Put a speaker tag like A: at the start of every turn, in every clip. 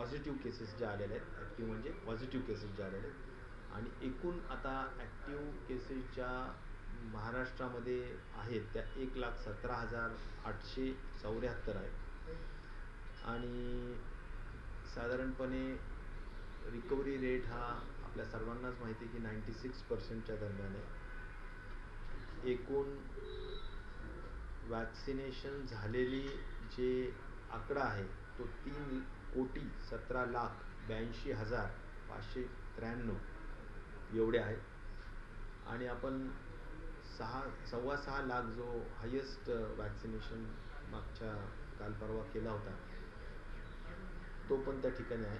A: Positive cases ज्या आलेल्या आहेत, ॲक्टिव्ह म्हणजे पॉझिटिव्ह केसेस ज्या आलेल्या आहेत, आणि एकूण आता ॲक्टिव्ह केसेस ज्या महाराष्ट्रामध्ये आहेत त्या 1,17,874 आहेत. आणि साधारणपणे रिकव्हरी रेट हा आपल्या सर्वांनाच माहिती आहे की 96% दरम्यान आहे. एकूण वॅक्सिनेशन झालेली जे आकडा आहे तो 3,17,82,593 एवढे आहे. आणि आपण 6.25 लाख जो हायेस्ट वॅक्सिनेशन मागच्या काल परवा केला होता तो पण त्या ठिकाणी आहे.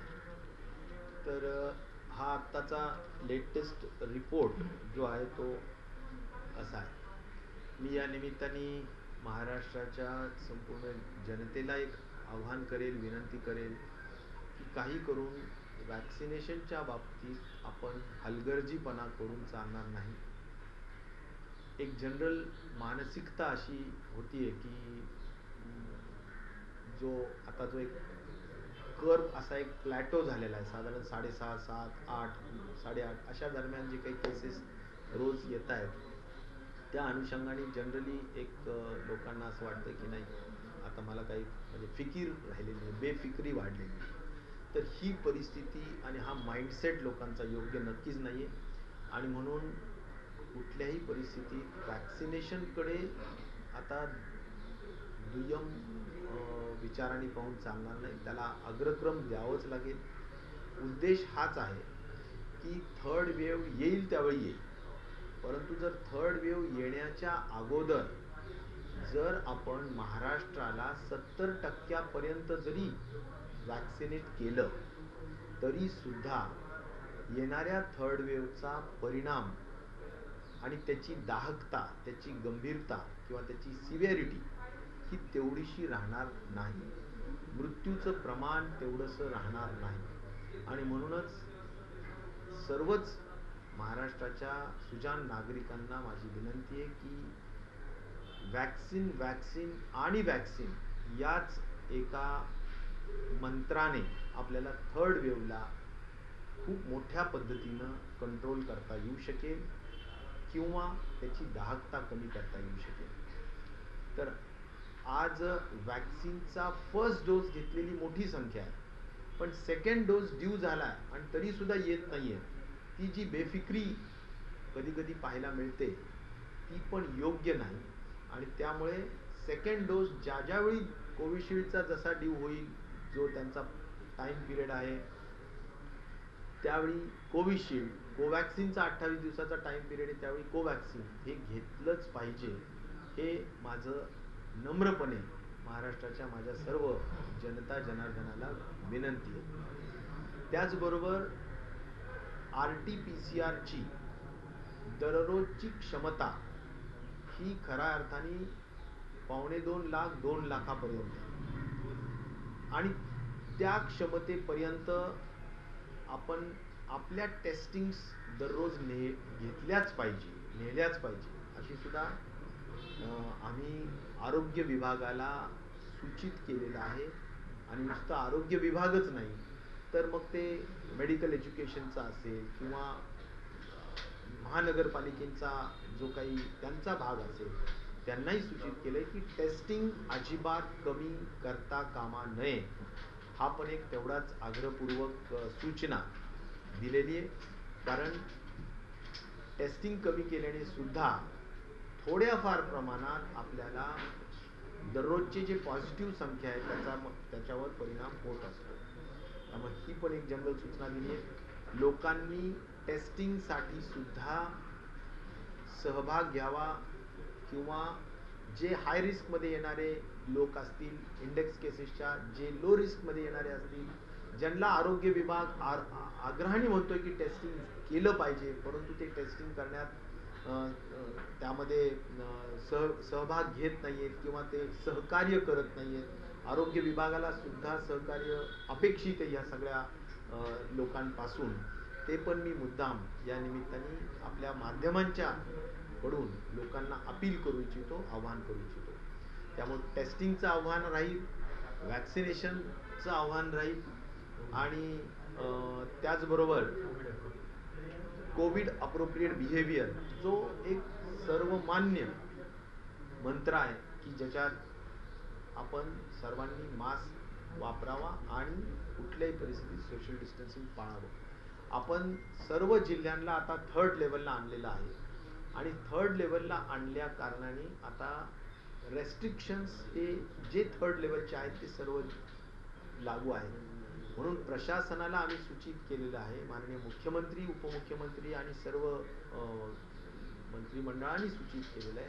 A: तर हा आत्ताचा लेटेस्ट रिपोर्ट जो आहे तो असा आहे. मी या निमित्ताने महाराष्ट्राच्या संपूर्ण जनतेला एक आव्हान करेल, विनंती करेल की काही करून वॅक्सिनेशनच्या बाबतीत आपण हलगर्जीपणा करून चालणार नाही. एक जनरल मानसिकता अशी होती आहे की जो एक कर्व असा एक प्लॅटो झालेला आहे. साधारण 6.5, 7, 8, 8.5 अशा दरम्यान जे काही केसेस रोज येत आहेत त्या अनुषंगाने जनरली एक लोकांना असं वाटतं की नाही आता मला काही म्हणजे फिकीर राहिलेली नाही, बेफिक्री वाढलेली. तर ही परिस्थिती आणि हा माइंडसेट लोकांचा योग्य नक्कीच नाही आहे. आणि म्हणून कुठल्याही परिस्थितीत वॅक्सिनेशनकडे आता दुय्यम विचाराने पाहून चालणार नाही, त्याला अग्रक्रम द्यावंच लागेल. उद्देश हाच आहे की थर्ड वेव्ह येईल त्यावेळी येईल, परंतु जर थर्ड वेव्ह येण्याच्या अगोदर जर आपण महाराष्ट्राला 70% जरी वॅक्सिनेट केलं तरी सुद्धा येणाऱ्या थर्ड वेव्हचा परिणाम आणि त्याची दाहकता, त्याची गंभीरता किंवा त्याची सिव्हिरिटी ही तेवढीशी राहणार नाही. मृत्यूचं प्रमाण तेवढंसं राहणार नाही. आणि म्हणूनच सर्वच महाराष्ट्राच्या सुजाण नागरिकांना माझी विनंती आहे की वॅक्सिन आणि वॅक्सिन याच एका मंत्राने आपल्याला थर्ड वेव्हला खूप मोठ्या पद्धतीनं कंट्रोल करता येऊ शकेल किंवा त्याची दाहकता कमी करता येऊ शकेल. तर आज वॅक्सिनचा फर्स्ट डोस घेतलेली मोठी संख्या आहे, पण सेकंड डोस ड्यू झाला आहे आणि तरीसुद्धा येत नाही आहे. ती जी बेफिक्री कधी कधी पाहायला मिळते ती पण योग्य नाही. आणि त्यामुळे सेकंड डोस ज्यावेळी कोविशिल्डचा जसा ड्यू होईल, जो त्यांचा टाईम पिरियड आहे, त्यावेळी कोविशिल्ड, कोवॅक्सिनचा 28 दिवसाचा टाईम पिरियड आहे, त्यावेळी कोवॅक्सिन हे घेतलंच पाहिजे. हे माझं नम्रपणे महाराष्ट्राच्या माझ्या सर्व जनता जनार्दनाला विनंती आहे. त्याचबरोबर RT-PCRची दररोजची क्षमता ही खऱ्या अर्थाने 1.25 लाख 2 लाखापर्यंत, आणि त्या क्षमतेपर्यंत आपण आपल्या टेस्टिंग्स दररोज नेल्याच पाहिजे अशी सुद्धा आम्ही आरोग्य विभागाला सूचित केलेलं आहे. आणि नुसतं आरोग्य विभागच नाही तर मग ते मेडिकल एज्युकेशनचा असेल किंवा महानगरपालिकेचा जो काही त्यांचा भाग असेल त्यांनाही सूचित केलंय की टेस्टिंग अजिबात कमी करता कामा नये. हा पण एक तेवढाच आग्रहपूर्वक सूचना दिलेली आहे. कारण टेस्टिंग कमी केल्याने सुद्धा थोड्याफार प्रमाणात आपल्याला दररोजचे जे पॉझिटिव्ह संख्या आहे त्याच्यावर परिणाम होत असतो. त्यामुळे ही पण एक जनरल सूचना दिली आहे. लोकांनी टेस्टिंगसाठी सुद्धा सहभाग घ्यावा किंवा जे हाय रिस्कमध्ये येणारे लोक असतील, इंडेक्स केसेसच्या जे लो रिस्कमध्ये येणारे असतील, ज्यांना आरोग्य विभाग आग्रहाने म्हणतोय की टेस्टिंग केलं पाहिजे, परंतु ते टेस्टिंग करण्यात त्यामध्ये सहभाग घेत नाही आहेत किंवा ते सहकार्य करत नाही आहेत. आरोग्य विभागाला सुद्धा सहकार्य अपेक्षित आहे या सगळ्या लोकांपासून. ते पण मी मुद्दाम या निमित्ताने आपल्या माध्यमांच्या कडून लोकांना अपील करू इच्छितो, आवाहन करू इच्छितो. त्यामुळे टेस्टिंगचं आव्हान राहील, वॅक्सिनेशनचं आव्हान राहील, आणि त्याचबरोबर कोविड अप्रोप्रिएट बिहेवियर जो एक सर्वमान्य मंत्र आहे की ज्याच्यात आपण सर्वांनी मास्क वापरावा आणि कुठल्याही परिस्थितीत सोशल डिस्टन्सिंग पाळावं. आपण सर्व जिल्ह्यांना आता 3rd लेवलला आणलेलं आहे आणि 3rd लेवलला आणल्या कारणाने आता रेस्ट्रिक्शन्स हे जे 3rd लेवलचे आहेत ते सर्व लागू आहेत. म्हणून प्रशासनाला आम्ही सूचित केलेलं आहे, माननीय मुख्यमंत्री, उपमुख्यमंत्री आणि सर्व मंत्रिमंडळाने सूचित केलेलं आहे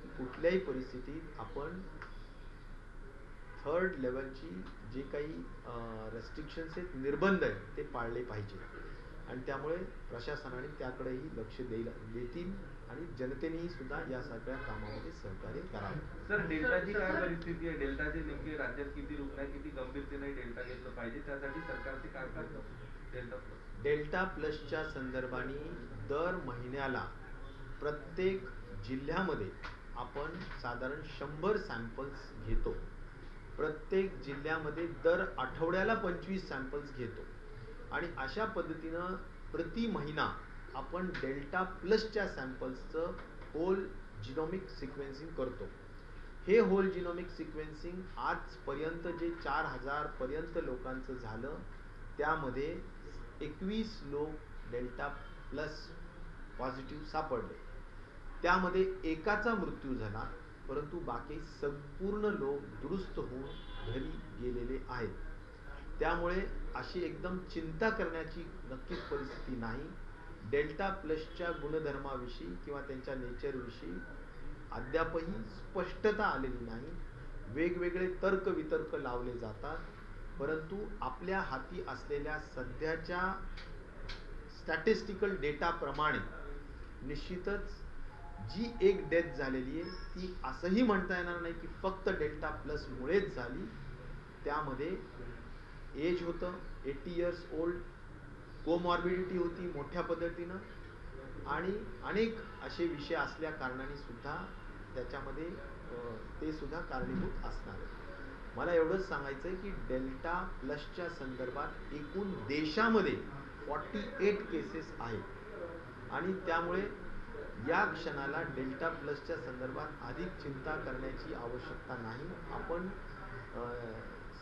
A: की कुठल्याही परिस्थितीत आपण 3rd लेवलची जे काही रेस्ट्रिक्शन्स आहेत, निर्बंध आहेत, ते पाळले पाहिजे. आणि त्यामुळे प्रशासनाने त्याकडेही लक्ष देतील आणि जनतेनेही सुद्धा या सगळ्या कामामध्ये सहकार्य करावं.
B: सर, डेल्टाची काय परिस्थिती आहे? डेल्टाचे नेमके राज्यात किती रुग्ण आहेत, किती गंभीरतेने डेल्टा घेतलं पाहिजे, त्यासाठी सरकारचे काय काय
A: डेल्टा प्लसच्या संदर्भाने दर महिन्याला प्रत्येक जिल्ह्यामध्ये आपण साधारण 100 सॅम्पल्स घेतो. प्रत्येक जिल्ह्यामध्ये दर आठवड्याला 25 सॅम्पल्स घेतो आणि अशा पद्धतीनं प्रति महिना आपण डेल्टा प्लसच्या सॅम्पल्सचं होल जिनोमिक सिक्वेन्सिंग करतो. हे होल जिनोमिक सिक्वेन्सिंग आजपर्यंत जे 4000 पर्यंत लोकांचं झालं त्यामध्ये 21 लोक डेल्टा प्लस पॉझिटिव्ह सापडले. त्यामध्ये एकाचा मृत्यू झाला, परंतु बाकी संपूर्ण लोक दुरुस्त होऊन घरी गेलेले आहेत. त्यामुळे अशी एकदम चिंता करण्याची नक्कीच परिस्थिती नाही. डेल्टा प्लसच्या गुणधर्माविषयी किंवा त्यांच्या नेचरविषयी अद्यापही स्पष्टता आलेली नाही. वेगवेगळे तर्कवितर्क लावले जातात, परंतु आपल्या हाती असलेल्या सध्याच्या स्टॅटिस्टिकल डेटाप्रमाणे निश्चितच जी एक डेथ झालेली आहे ती असंही म्हणता येणार नाही की फक्त डेल्टा प्लस मुळेच झाली. त्यामध्ये एज होतं, 80 इयर्स ओल्ड, कोमॉर्बिडिटी होती मोठ्या पद्धतीनं आणि अनेक असे विषय असल्या कारणाने सुद्धा त्याच्यामध्ये ते सुद्धा कारणीभूत असणार आहे. मला एवढंच सांगायचं आहे की डेल्टा प्लसच्या संदर्भात एकूण देशामध्ये 48 केसेस आहेत आणि त्यामुळे या क्षणाला डेल्टा प्लसच्या संदर्भात अधिक चिंता करण्याची आवश्यकता नाही. आपण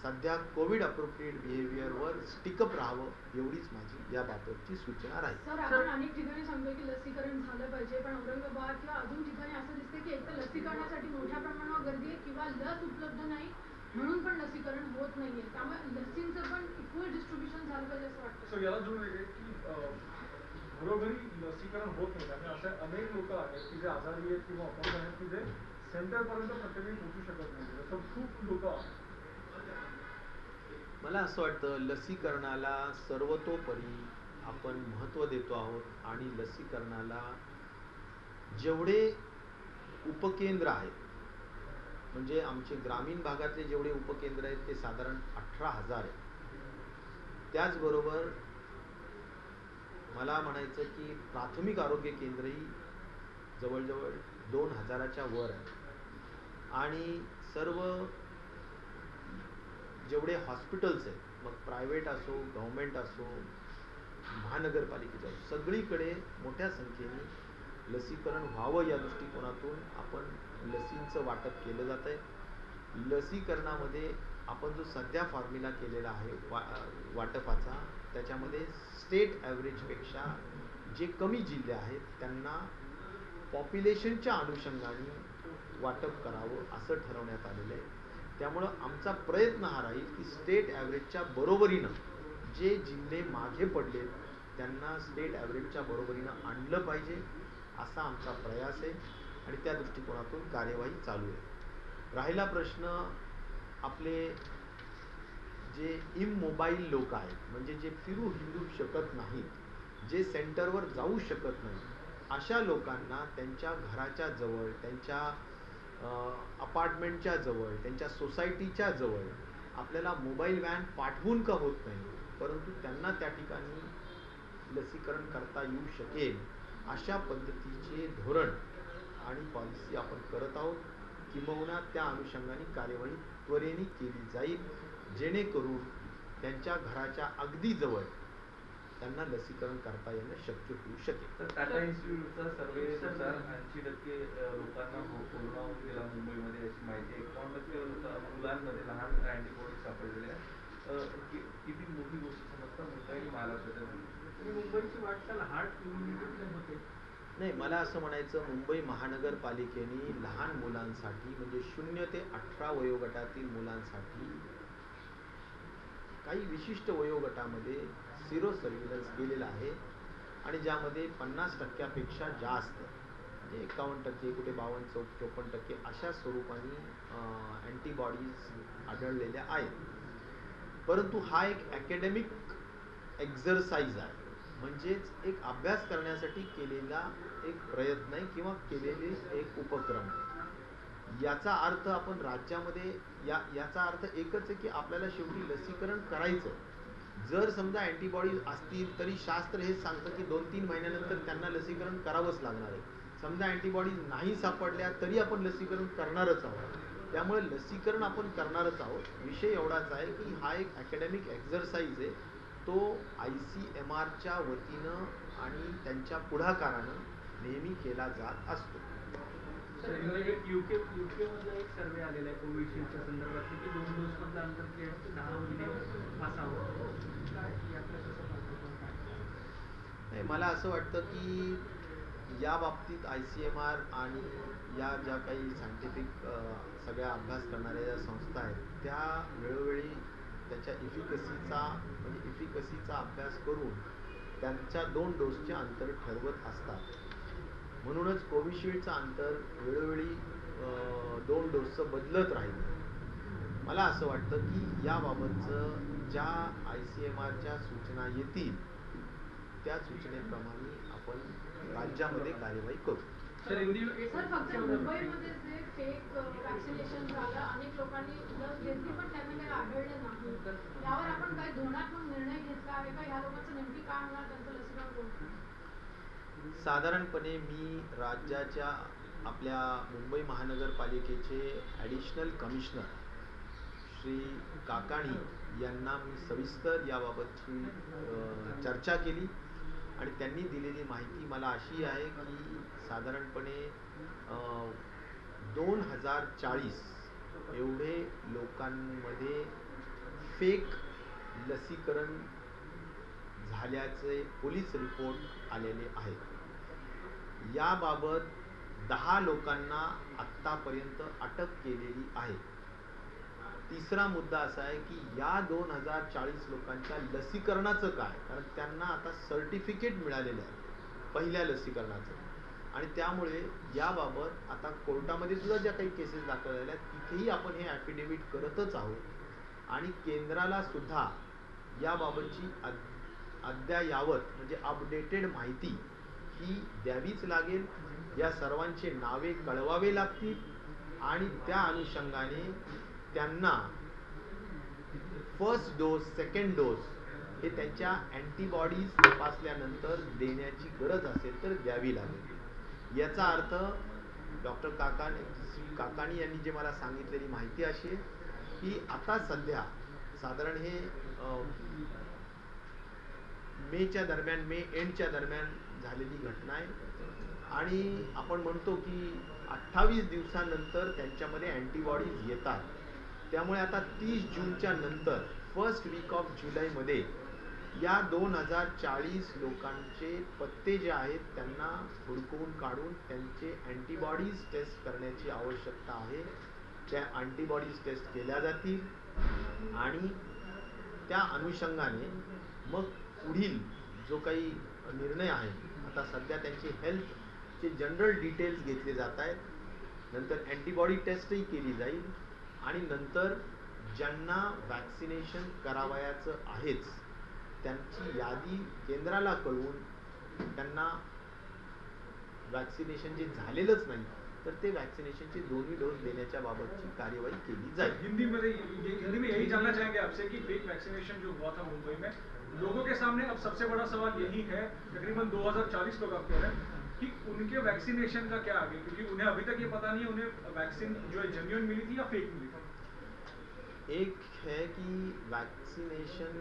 A: सध्या कोविड अप्रोप्रिएट बिहेवियरवर स्टिकअप राहावं एवढीच माझी याबाबतची सूचना राहील.
C: सर, आपण अनेक ठिकाणी सांगतो की लसीकरण झालं पाहिजे, पण औरंगाबाद किंवा अजून ठिकाणी असं दिसते की एकतर लसीकरणासाठी मोठ्या प्रमाणावर गर्दी आहे किंवा लस उपलब्ध नाही म्हणून पण लसीकरण होत नाहीये. त्यामुळे लसींचं पण इक्वल डिस्ट्रीब्युशन झालं पाहिजे असं वाटतं.
D: सर, याला जोडून आहे की घरोघरी लसीकरण होत नाही आणि असे अनेक लोक आहेत की जे आजारी आहेत किंवा अपंग आहेत की जे सेंटरपर्यंत प्रत्येकी पोहोचू शकत नाही. असं खूप लोक आहेत.
A: मला असं वाटतं लसीकरणाला सर्वतोपरी आपण महत्त्व देतो आहोत आणि लसीकरणाला जेवढे उपकेंद्र आहेत, म्हणजे आमचे ग्रामीण भागातले जेवढे उपकेंद्र आहेत ते साधारण 18,000 आहेत. त्याचबरोबर मला म्हणायचं की प्राथमिक आरोग्य केंद्रही जवळजवळ 2,000च्या वर आहे आणि सर्व जेवढे हॉस्पिटल्स आहेत, मग प्रायव्हेट असो, गव्हर्नमेंट असो, महानगरपालिकेचं असो, सगळीकडे मोठ्या संख्येने लसीकरण व्हावं या दृष्टिकोनातून आपण लसींचं वाटप केलं जात आहे. लसीकरणामध्ये आपण जो सध्या फॉर्म्युला केलेला आहे वाटपाचा, त्याच्यामध्ये स्टेट ॲव्हरेजपेक्षा जे कमी जिल्हे आहेत त्यांना पॉप्युलेशनच्या अनुषंगाने वाटप करावं असं ठरवण्यात आलेलं आहे. त्यामुळं आमचा प्रयत्न हा राहील की स्टेट ॲव्हरेजच्या बरोबरीनं जे जिल्हे मागे पडलेत त्यांना स्टेट ॲव्हरेजच्या बरोबरीनं आणलं पाहिजे असा आमचा प्रयास आहे आणि त्या दृष्टिकोनातून कार्यवाही चालू आहे. राहिला प्रश्न आपले जे इमोबाईल लोक आहेत, म्हणजे जे फिरू हिंडू शकत नाहीत, जे सेंटरवर जाऊ शकत नाही, अशा लोकांना त्यांच्या घराच्या जवळ, त्यांच्या अपार्टमेंटच्या जवळ, त्यांच्या सोसायटीच्या जवळ आपल्याला मोबाईल व्हॅन पाठवून का होत नाही, परंतु त्यांना त्या ठिकाणी लसीकरण करता येऊ शकेल अशा पद्धतीचे धोरण आणि पॉलिसी आपण करत आहोत. किंबहुना त्या अनुषंगाने कार्यवाही त्वरेने केली जाईल जेणेकरून त्यांच्या घराच्या अगदी जवळ त्यांना लसीकरण करता येणं शक्य होऊ शकेल.
B: तर टाटा इन्स्टिट्यूटचा सर्वेनुसार 80% लोकांना कोरोना होऊन गेला मुंबईमध्ये अशी माहिती आहे. 51% मुलांमध्ये लहान अँटीबॉडी सापडलेल्या आहेत. किती मोठी गोष्ट समजता मुंबई आणि महाराष्ट्राच्या
D: मुंबईची वाटचाल हार्ट इम्युनिटी होते.
A: नाही, मला असं म्हणायचं, मुंबई महानगरपालिकेने लहान मुलांसाठी म्हणजे 0 ते 18 वयोगटातील मुलांसाठी काही विशिष्ट वयोगटामध्ये सिरो सर्व्हिलन्स केलेला आहे आणि ज्यामध्ये 50% जास्त म्हणजे 51%, कुठे 52-54% अशा स्वरूपाने अँटीबॉडीज आढळलेल्या आहेत. परंतु हा एक अकॅडमिक एक्झरसाइज आहे, म्हणजेच एक अभ्यास करण्यासाठी केलेला एक प्रयत्न आहे किंवा केलेले एक उपक्रम. याचा अर्थ आपण राज्यामध्ये याचा अर्थ एकच आहे की आपल्याला शेवटी लसीकरण करायचं. जर समजा अँटीबॉडीज असतील तरी शास्त्र हेच सांगतं की 2-3 महिन्यानंतर त्यांना लसीकरण करावंच लागणार आहे. समजा अँटीबॉडीज नाही सापडल्या तरी आपण लसीकरण करणारच आहोत. त्यामुळे लसीकरण आपण करणारच आहोत. विषय एवढाच आहे की हा एक अकॅडमिक एक्झरसाइज आहे, तो ICMRच्या वतीनं आणि त्यांच्या पुढाकारानं नेहमी केला जात असतो.
E: UK मधला एक सर्वे आलेला आहे कोविशिल्डच्या संदर्भात की 2 डोस मधलं अंतर जे आहे ते 10 महिने असावं.
A: नाही, मला असं वाटतं की या बाबतीत ICMR आणि या ज्या काही सायंटिफिक सगळ्या अभ्यास करणाऱ्या ज्या संस्था आहेत त्या वेळोवेळी त्याच्या इफिकसीचा अभ्यास करून त्यांच्या 2 डोसचे अंतर ठरवत असतात. म्हणूनच कोविशिल्डचं अंतर वेळोवेळी 2 डोसचं बदलत राहील. मला असं वाटतं की याबाबतचं ज्या ICMRच्या सूचना येतील त्या सूचनेप्रमाणे आपण राज्यामध्ये कार्यवाही करू.
C: सर, फक्त मुंबईमध्ये जे फेक वॅक्सिनेशन झालं, अनेक लोकांनी लस घेतली पण त्यांना काही आढळलं नाही, यावर आपण काही धोरणात्मक निर्णय घेतला आहे का? ह्या लोकांचं नेमकी काय होणार, त्यांचं लसीकरण कोण?
A: साधारणपणे मी राज्याच्या आपल्या मुंबई महानगरपालिकेचे ॲडिशनल कमिशनर श्री काकाणी यांना मी सविस्तर याबाबतची चर्चा केली आणि त्यांनी दिलेली माहिती मला अशी आहे की साधारणपणे 2040 एवढे लोकांमध्ये फेक लसीकरण झाल्याचे पोलीस रिपोर्ट आलेले आहेत. याबाबत 10 लोकांना आत्तापर्यंत अटक केलेली आहे. तिसरा मुद्दा असा आहे की या 2040 लोकांच्या लसीकरणाचं काय, कारण त्यांना आता सर्टिफिकेट मिळालेलं आहे पहिल्या लसीकरणाचं आणि त्यामुळे याबाबत आता कोर्टामध्ये सुद्धा ज्या काही केसेस दाखल झाल्या तिथेही आपण हे ॲफिडेव्हिट करतच आहोत आणि केंद्राला सुद्धा याबाबतची अद्ययावत म्हणजे अपडेटेड माहिती ही द्यावीच लागेल. या सर्वांचे नावे कळवावे लागतील आणि त्या अनुषंगाने त्यांना फर्स्ट डोस, सेकंड डोस हे त्यांच्या अँटीबॉडीज तपासल्यानंतर देण्याची गरज असेल तर द्यावी लागेल. याचा अर्थ डॉक्टर काकाणी यांनी जे मला सांगितलेली माहिती अशी आहे की आता सध्या साधारण हे मे एंडच्या दरम्यान झालेली घटना आहे आणि आपण म्हणतो की 28 दिवसानंतर त्यांच्यामध्ये अँटीबॉडीज येतात. त्यामुळे आता 30 जूनच्या नंतर फर्स्ट वीक ऑफ जुलैमध्ये या 2040 लोकांचे पत्ते जे आहेत त्यांना हुडकवून काढून त्यांचे अँटीबॉडीज टेस्ट करण्याची आवश्यकता आहे. त्या अँटीबॉडीज टेस्ट केल्या जातील आणि त्या अनुषंगाने मग पुढील जो काही निर्णय आहे, आता सध्या त्यांची हेल्थचे जनरल डिटेल्स घेतले जात आहेत, नंतर अँटीबॉडी टेस्टही केली जाईल आणि नंतर ज्यांना वॅक्सिनेशन करावयाचं आहेच त्यांची यादी केंद्राला कळवून त्यांना वॅक्सिनेशन जे झालेलंच नाही तर ते वॅक्सिनेशनचे 2ही डोस देण्याच्या बाबतची कार्यवाही केली जाईल.
D: हिंदी में यही जानना चाहेंगे आपसे कि फेक वैक्सीनेशन जो हुआ था मुंबई में, लोगों के सामने अब सबसे बड़ा सवाल यही है, तकरीबन 2040 लोग आप कह रहे हैं कि उनके वैक्सीनेशन का क्या आगे, क्योंकि उन्हें अभी तक ये पता नहीं है उन्हें वैक्सीन जो है जेन्युइन मिली थी या फेक मिली थी.
A: एक है कि वैक्सीनेशन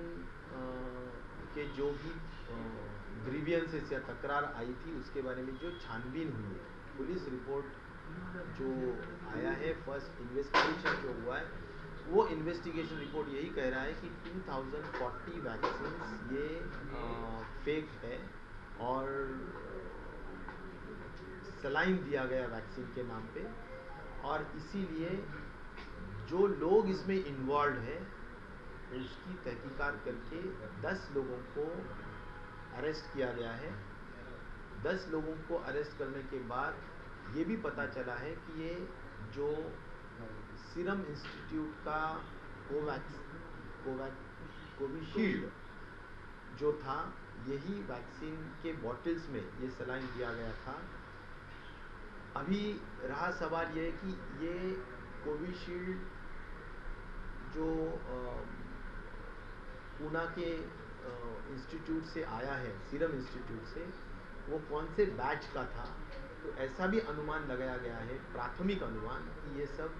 A: के जो भी ग्रीवियंसेस या तकरार आई थी उसके बारे में जो छानबीन हुई है, पुलिस रिपोर्ट जो आया है, फर्स्ट इन्वेस्टिगेशन जो हुआ है, वो इन्वेस्टिगेशन रिपोर्ट यही कह रहा है कि 2040 वैक्सीन ये फेक है और सलाइन दिया गया वैक्सीन के नाम पे, और इसीलिए जो लोग इसमें इन्वॉल्व है उसकी तहकीकात करके 10 लोगों को अरेस्ट किया गया है। 10 लोगों को अरेस्ट करने के बाद ये भी पता चला है कि ये जो सीरम इंस्टीट्यूट का कोविशील्ड जो था, यही वैक्सीन के बॉटल्स में ये सलाइन दिया गया था। अभी रहा सवाल ये कि ये कोविशील्ड जो पूना के इंस्टीट्यूट से आया है, सीरम इंस्टीट्यूट से, वो कौन से बैच का था। तो ऐसा भी अनुमान लगाया गया है, प्राथमिक अनुमान, कि ये सब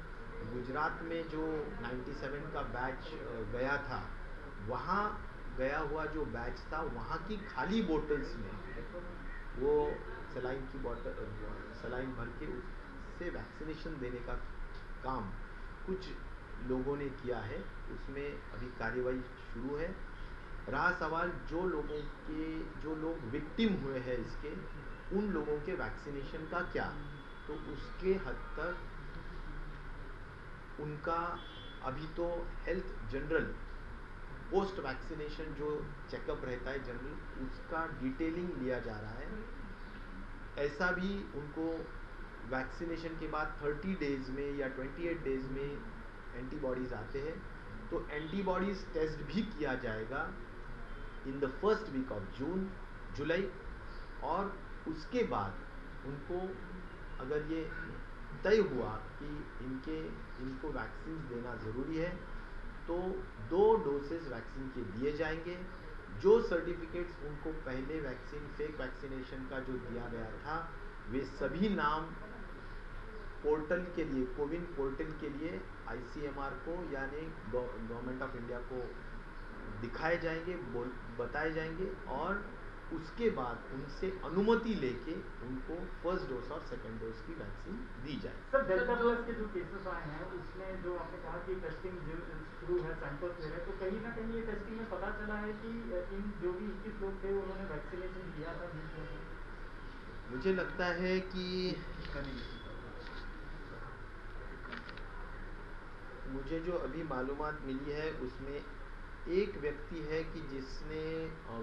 A: गुजरात में जो 97 का बैच गया था, वहाँ गया हुआ जो बैच था, वहाँ की खाली बोतल्स में वो सलाइन की बोतल, सलाइन भर के उससे वैक्सीनेशन देने का काम कुछ लोगों ने किया है। उसमें अभी कार्यवाही शुरू है। रहा सवाल जो लोग विक्टिम हुए हैं इसके, उन लोगों के वैक्सीनेशन का क्या, तो उसके हद तक उनका अभी तो हेल्थ जनरल पोस्ट वैक्सीनेशन जो चेकअप रहता है जनरल, उसका डिटेलिंग लिया जा रहा है। ऐसा भी उनको वैक्सीनेशन के बाद 30 डेज में या 28 डेज में एंटीबॉडीज आते हैं, तो एंटीबॉडीज टेस्ट भी किया जाएगा in the first week of July, और उसके बाद उनको अगर ये तय हुआ कि इनको वैक्सीन देना ज़रूरी है, तो 2 डोसेस वैक्सीन के दिए जाएंगे। जो सर्टिफिकेट्स उनको पहले वैक्सीन फेक वैक्सीनेशन का जो दिया गया था, वे सभी नाम पोर्टल के लिए, कोविन पोर्टल के लिए ICMR को यानी गवर्नमेंट ऑफ इंडिया को दिखाए जाएंगे, बताए जाएंगे, और उसके बाद उनसे अनुमति लेके उनको फर्स्ट डोज और सेकंड डोज की वैक्सीन दी जाए।
F: सर, डेल्टा प्लस के जो केसेस आए हैं उसमें जो आपने कहा कि टेस्टिंग शुरू है, सैंपल्स ले रहे हैं, तो कहीं ना कहीं ये टेस्टिंग में पता चला है कि इन जो भी 21 लोग थे उन्होंने वैक्सीनेशन लिया था।
A: मुझे लगता है कि मुझे जो अभी मालूमात मिली है उसमें एक व्यक्ति है कि जिसने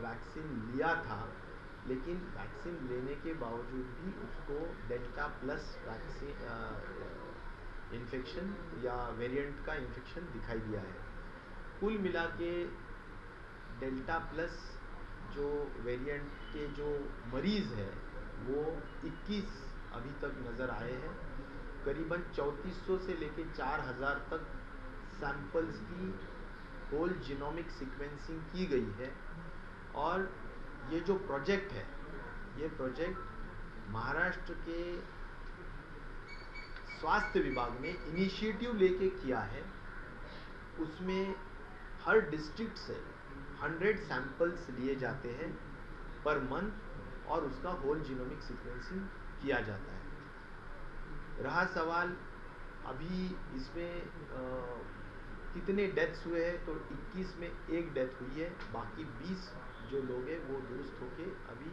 A: वैक्सीन लिया था, लेकिन वैक्सीन लेने के बावजूद भी उसको डेल्टा प्लस वैक्सीन इन्फेक्शन या वेरिएंट का इन्फेक्शन दिखाई दिया है। कुल मिला के डेल्टा प्लस जो वेरिएंट के जो मरीज़ है वो 21 अभी तक नज़र आए हैं। करीबन 3400 से लेके 4000 तक सैंपल्स की होल जीनोमिक सीक्वेंसिंग की गई है, और ये जो प्रोजेक्ट है, ये प्रोजेक्ट महाराष्ट्र के स्वास्थ्य विभाग ने इनिशिएटिव लेके किया है। उसमें हर डिस्ट्रिक्ट से 100 सैंपल्स लिए जाते हैं पर मंथ, और उसका होल जीनोमिक सीक्वेंसिंग किया जाता है। रहा सवाल अभी इसमें कितने डेथ्स हुए हैं, तो 21 में एक डेथ हुई है, बाकी 20 जो लोग हैं वो दुरुस्त होके अभी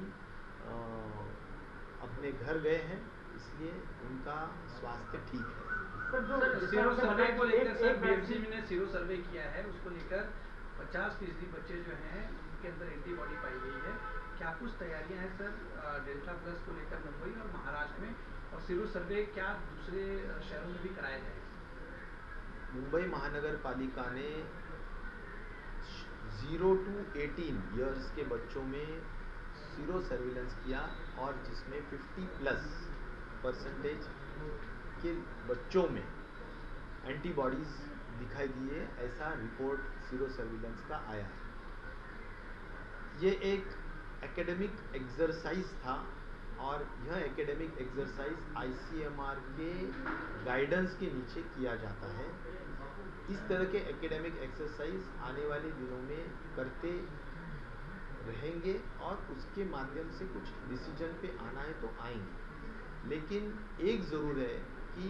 A: अपने घर गए हैं, इसलिए उनका स्वास्थ्य ठीक है।
E: सीरो सर्वे को लेकर सर BMC ने सीरो सर्वे किया है, उसको लेकर 50% बच्चे जो हैं उनके अंदर एंटीबॉडी पाई गई है। क्या कुछ तैयारियां हैं सर डेल्टा प्लस को लेकर मुंबई और महाराष्ट्र में, और सीरो सर्वे क्या दूसरे शहरों में भी कराया जाएगा?
A: मुंबई महानगर पालिका ने 0 to 18 ईयर्स के बच्चों में सीरो सर्विलेंस किया, और जिसमें 50+% के बच्चों में एंटीबॉडीज दिखाई दिए, ऐसा रिपोर्ट सीरो सर्विलेंस का आया है। ये एक एकेडमिक एक्सरसाइज था, और यह एकेडमिक एक्सरसाइज ICMR के गाइडेंस के नीचे किया जाता है। इस तरह के एकेडमिक एक्सरसाइज आने वाले दिनों में करते रहेंगे और उसके माध्यम से कुछ डिसीजन पे आना है तो आएंगे। लेकिन एक ज़रूर है कि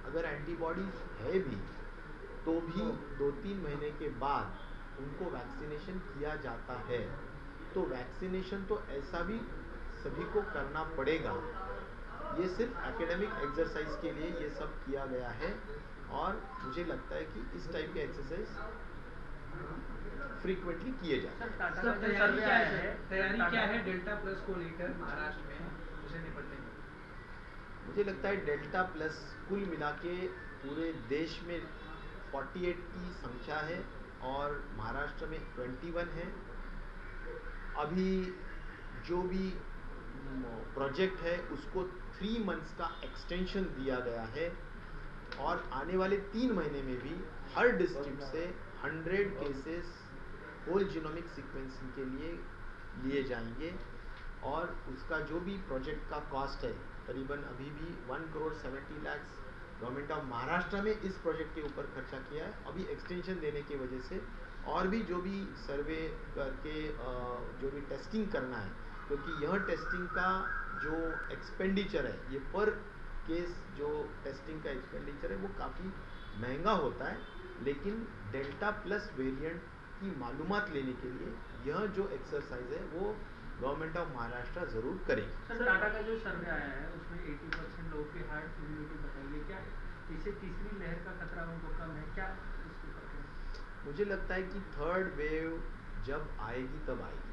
A: अगर एंटीबॉडीज है भी तो भी 2-3 महीने के बाद उनको वैक्सीनेशन किया जाता है। तो वैक्सीनेशन तो ऐसा भी सभी को करना पड़ेगा। ये सिर्फ एकेडमिक एक्सरसाइज के लिए ये सब किया गया है और मुझे लगता है कि इस टाइप के एक्सरसाइज फ्रीक्वेंटली किए जाते हैं।
E: सर तैयारी क्या है डेल्टा प्लस को लेकर महाराष्ट्र में उसे निपटने में?
A: मुझे लगता है डेल्टा प्लस कुल मिला के पूरे देश में 48 की संख्या है और महाराष्ट्र में 21 है। अभी जो भी प्रोजेक्ट है उसको 3 मंथ्स का एक्सटेंशन दिया गया है और आने वाले 3 महीने में भी हर डिस्ट्रिक्ट से 100 केसेस होल जीनोमिक सीक्वेंसिंग के लिए जाएंगे और उसका जो भी प्रोजेक्ट का कॉस्ट है करीबन अभी भी 1,70 लाख गवर्नमेंट ऑफ महाराष्ट्र में इस प्रोजेक्ट के ऊपर खर्चा किया है। अभी एक्सटेंशन देने की वजह से और भी जो भी सर्वे करके जो भी टेस्टिंग करना है, क्योंकि यह टेस्टिंग का जो एक्सपेंडिचर है, ये पर केस जो टेस्टिंग का एक्सपेंडिचर है वो काफ़ी महंगा होता है। लेकिन डेल्टा प्लस वेरिएंट की मालूमात लेने के लिए यह जो एक्सरसाइज है वो गवर्नमेंट ऑफ महाराष्ट्र ज़रूर करेगी।
G: सर टाटा का जो सर्वे आया है उसमें 80% लोगों की हार्ट इम्यूनिटी बताइए, क्या इससे तीसरी लहर का खतरा उनको कम है क्या?
A: मुझे लगता है कि थर्ड वेव जब आएगी तब आएगी।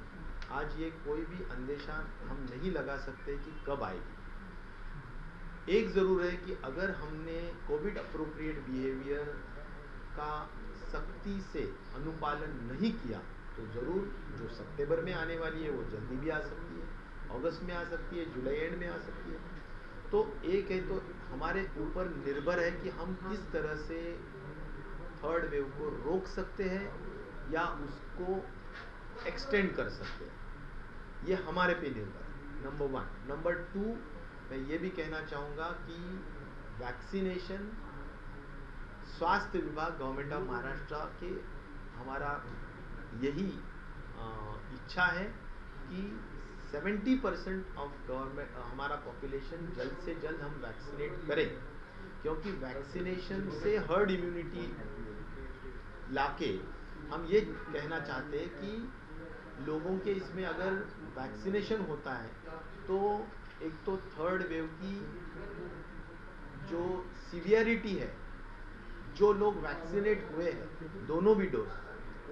A: आज ये कोई भी अंदेशा हम नहीं लगा सकते कि कब आएगी। एक ज़रूर है कि अगर हमने कोविड अप्रोप्रिएट बिहेवियर का सख्ती से अनुपालन नहीं किया तो ज़रूर जो सितंबर में आने वाली है वो जल्दी भी आ सकती है, अगस्त में आ सकती है, जुलाई एंड में आ सकती है। तो एक है तो हमारे ऊपर निर्भर है कि हम किस तरह से थर्ड वेव को रोक सकते हैं या उसको एक्सटेंड कर सकते हैं, ये हमारे पे निर्भर है, नंबर 1। नंबर 2, मैं ये भी कहना चाहूँगा कि वैक्सीनेशन स्वास्थ्य विभाग गवर्नमेंट ऑफ महाराष्ट्र के हमारा यही इच्छा है कि 70% ऑफ गवर्नमेंट हमारा पॉपुलेशन जल्द से जल्द हम वैक्सीनेट करें, क्योंकि वैक्सीनेशन से हर्ड इम्यूनिटी लाके हम ये कहना चाहते हैं कि लोगों के इसमें अगर वैक्सीनेशन होता है तो एक तो थर्ड वेव की जो सीवियरिटी है, जो लोग वैक्सीनेट हुए हैं दोनों भी डोज,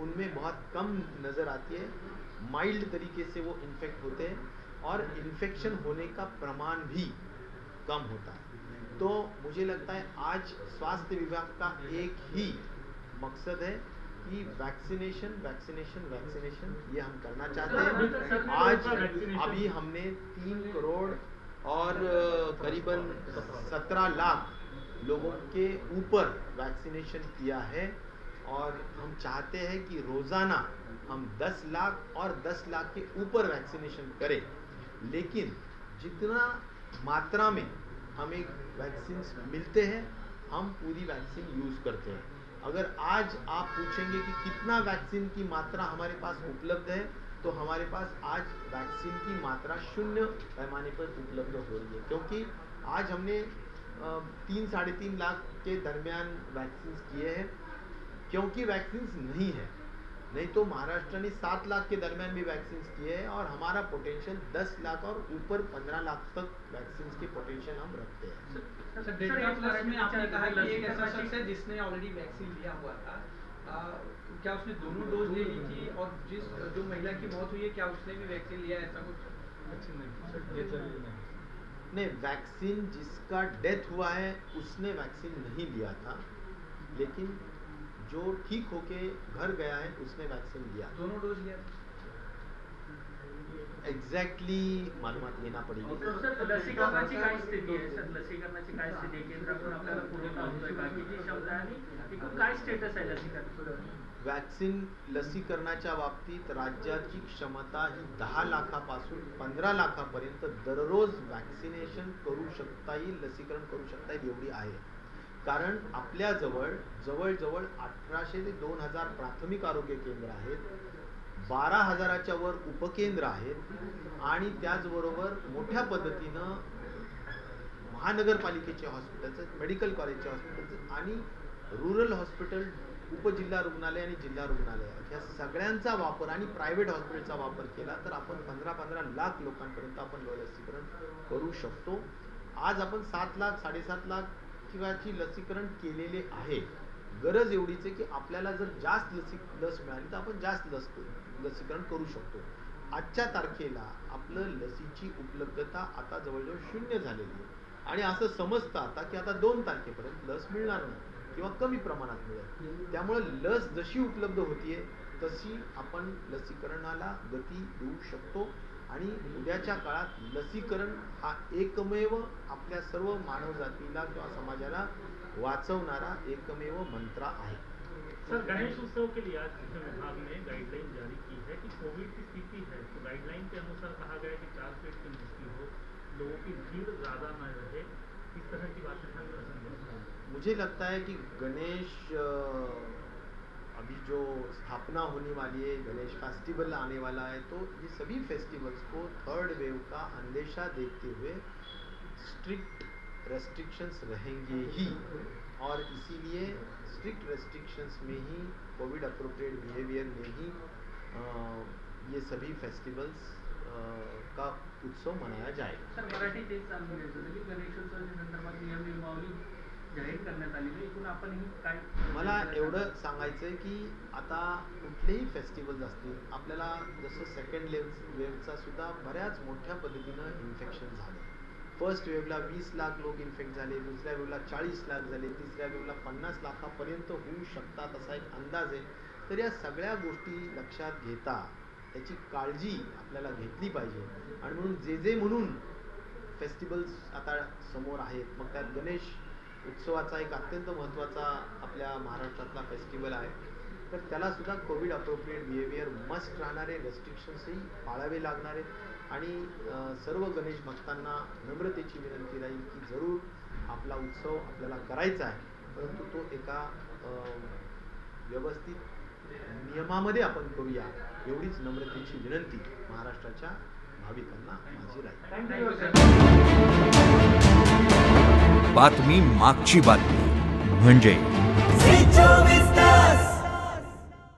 A: उनमें बहुत कम नज़र आती है, माइल्ड तरीके से वो इन्फेक्ट होते हैं और इन्फेक्शन होने का प्रमाण भी कम होता है। तो मुझे लगता है आज स्वास्थ्य विभाग का एक ही मकसद है कि वैक्सीनेशन वैक्सीनेशन वैक्सीनेशन ये हम करना चाहते हैं। आज अभी हमने 3 करोड़ और करीबन 17 लाख लोगों के ऊपर वैक्सीनेशन किया है और हम चाहते हैं कि रोज़ाना हम 10 लाख और 10 लाख के ऊपर वैक्सीनेशन करें। लेकिन जितना मात्रा में हमें वैक्सीन मिलते हैं हम पूरी वैक्सीन यूज़ करते हैं। अगर आज आप पूछेंगे कि कितना वैक्सीन की मात्रा हमारे पास उपलब्ध है तो हमारे पास आज वैक्सीन की मात्रा 0 पैमाने पर उपलब्ध हो रही है, क्योंकि आज हमने 3-3.5 लाख के दरमियान वैक्सीन किए हैं, क्योंकि वैक्सीन नहीं है। नहीं तो महाराष्ट्र ने 7 लाख के दरमियान भी वैक्सीन किए हैं और हमारा पोटेंशियल 10 लाख और ऊपर 15 लाख तक वैक्सीन के पोटेंशियल हम रखते हैं।
E: सर डेल्टा प्लस में आपने कहा कि एक ऐसा शख्स है जिसने ऑलरेडी वैक्सीन लिया हुआ था, क्या उसने दोनों डोज ले ली थी? और जो महिला की मौत हुई है क्या उसने भी वैक्सीन लिया है? ऐसा कुछ
A: नहीं, वैक्सीन जिसका डेथ हुआ है उसने वैक्सीन नहीं लिया था, लेकिन जो ठीक होके घर गया है उसने वैक्सीन लिया।
E: दोनों डोज लिया था?
A: एक्झॅक्टली मालूमात लेना पडेल।
G: सर लसीकरणाची काय स्थिती आहे? सर लसीकरणाची काय स्थिती आहे? केंद्राकडून आपल्याला पुरवठा होतोय का? किती क्षमता आहे? एकूण काय स्टेटस आहे लसीकरण?
A: वॅक्सिन लसीकरणाच्या बाबतीत राज्याची क्षमता ही 10 लाखापासून 15 लाखापर्यंत दररोज वॅक्सिनेशन करू शकता येईल, लसीकरण करू शकता येईल एवढी आहे। कारण आपल्या जवळजवळ 1800 ते 2000 प्राथमिक आरोग्य केंद्र आहेत, 12,000च्या वर उपकेंद्र आहेत आणि त्याचबरोबर मोठ्या पद्धतीनं महानगरपालिकेचे हॉस्पिटल्स, मेडिकल कॉलेजचे हॉस्पिटल्स आणि रुरल हॉस्पिटल, उपजिल्हा रुग्णालय आणि जिल्हा रुग्णालय ह्या सगळ्यांचा वापर आणि प्रायव्हेट हॉस्पिटलचा वापर केला तर आपण 15 लाख लोकांपर्यंत आपण लसीकरण करू शकतो. आज आपण 7 लाख 7.5 लाख किंवाची लसीकरण केलेले आहे. गरज एवढीच आहे की आपल्याला जर जास्त लस मिळाली तर आपण जास्त लसीकरण करू शकतो. आजच्या तारखेला आपलं लसीची उपलब्धता आता जवळजवळ 0 झालेली आहे आणि असं समजतं आता की आता 2 तारखेपर्यंत लस मिळणार नाही किंवा कमी प्रमाणात मिळेल. त्यामुळे लस जशी उपलब्ध होतीये तशी आपण लसीकरणाला गती देऊ शकतो आणि उद्याच्या काळात लसीकरण हा एकमेव आपल्या सर्व मानवजातीला किंवा समाजाला वाचवणारा एकमेव मंत्र आहे.
G: सर, गणेश उत्सव के लिए आज शिक्षा विभाग ने गाइडलाइन जारी की है कि कोविड की स्थिति है तो गाइडलाइन के अनुसार कहा गया है कि 4 फीट की दूरी हो, लोगों की भीड़ ज्यादा न रहे, इस तरह की बातें
A: मुझे लगता है कि गणेश अभी जो स्थापना होने वाली है, गणेश फेस्टिवल आने वाला है, तो ये सभी फेस्टिवल्स को 3rd वेव का अंदेशा देखते हुए स्ट्रिक्ट रेस्ट्रिक्शंस रहेंगे ही और इसीलिए स्ट्रिक्ट रेस्ट्रिक्शंस में ही कोविड अप्रोप्रिएट बिहेवियर में ही ये सभी फेस्टिवल्स का उत्सव मनाया जाएगा.
G: सर, मराठी तेच जाणून घ्यायचं होतं की गणेशोत्सवाच्या संदर्भात नियमावली जाहीर करण्यात आली नाही, एकूण आपणही काय.
A: मला एवढं सांगायचंय की आता कुठलेही फेस्टिवल्स असतील, आपल्याला जसं सेकंड वेव्हचा सुद्धा बऱ्याच मोठ्या पद्धतीनं इन्फेक्शन झालं. फर्स्ट वेव्हला 20 लाख लोक इन्फेक्ट झाले, दुसऱ्या वेव्हला 40 लाख झाले, तिसऱ्या वेव्हला 50 लाखापर्यंत होऊ शकतात असा एक अंदाज आहे. तर या सगळ्या गोष्टी लक्षात घेता त्याची काळजी आपल्याला घेतली पाहिजे आणि म्हणून जे म्हणून फेस्टिवल्स आता समोर आहेत, मग त्यात गणेश उत्सवाचा एक अत्यंत महत्त्वाचा आपल्या महाराष्ट्रातला फेस्टिवल आहे, तर त्याला सुद्धा कोविड अप्रोप्रिएट बिहेवियर मस्ट राहणारे, रेस्ट्रिक्शन्सही पाळावे लागणारे आणि सर्व गणेश भक्तांना नम्रतेची विनंती राहील की जरूर आपला उत्सव आपल्याला करायचा आहे, परंतु तो एका व्यवस्थित नियमामध्ये आपण करूया एवढीच नम्रतेची विनंती महाराष्ट्राच्या भाविकांना माझी राहील.
H: बातमी मागची बातमी म्हणजे